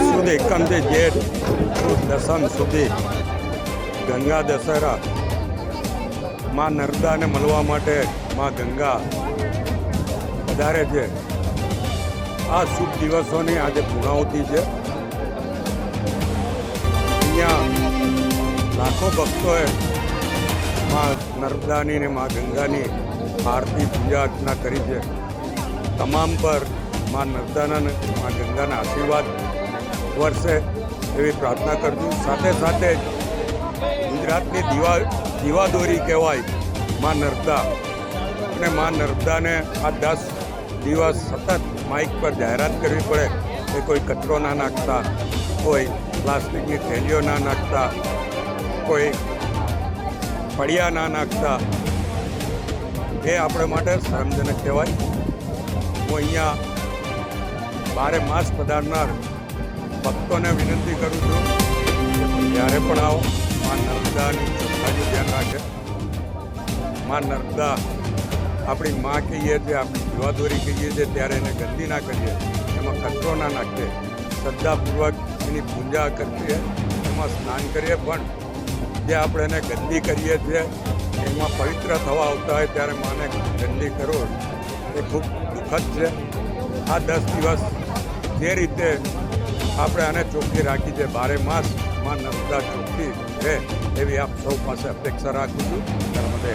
સુદ એકમથી જેઠ સુદ દસમ સુધી ગંગા દશેરા માં નર્મદાને મળવા માટે માં ગંગા વધારે છે. આ શુભ દિવસોની આજે પૂર્ણાહુતિ છે. અહીંયા લાખો ભક્તોએ માં નર્મદાની ને માં ગંગાની આરતી પૂજા અર્ચના કરી છે. તમામ પર માં નર્મદાના માં ગંગાના આશીર્વાદ વર્ષે એવી પ્રાર્થના કરશું. સાથે સાથે ગુજરાતની દીવાદોરી કહેવાય માં નર્મદા, અને માં નર્મદાને આ 10 દિવસ સતત માઇક પર જાહેરાત કરવી પડે કે કોઈ કચરો ના નાખતા, કોઈ પ્લાસ્ટિકની થેલીઓ ના નાખતા, કોઈ પડિયા ના નાખતા, એ આપણે માટે શરમજનક કહેવાય. હું અહીંયા 12 માસ પધારનાર ભક્તોને વિનંતી કરું છું કે જ્યારે પણ આવો માં નર્મદાની ચોખ્ખાઈનું ધ્યાન રાખે. માં નર્મદા આપણી માં કહીએ છીએ, આપણી જીવાદોરી કહીએ છીએ, ત્યારે એને ગંદી ના કરીએ, એમાં કચરો ના નાખીએ, શ્રદ્ધાપૂર્વક એની પૂજા કરીએ, એમાં સ્નાન કરીએ. પણ જે આપણે એને ગંદી કરીએ છીએ, એમાં પવિત્ર થવા આવતા હોય ત્યારે માને ગંદી કરો એ ખૂબ દુઃખદ છે. આ 10 દિવસ જે રીતે આપણે આને ચોખ્ખી રાખી છે, 12 માસ માં નર્મદા ચોખ્ખી રહે એવી આપ સૌ પાસે અપેક્ષા રાખું છું. નર્મદે.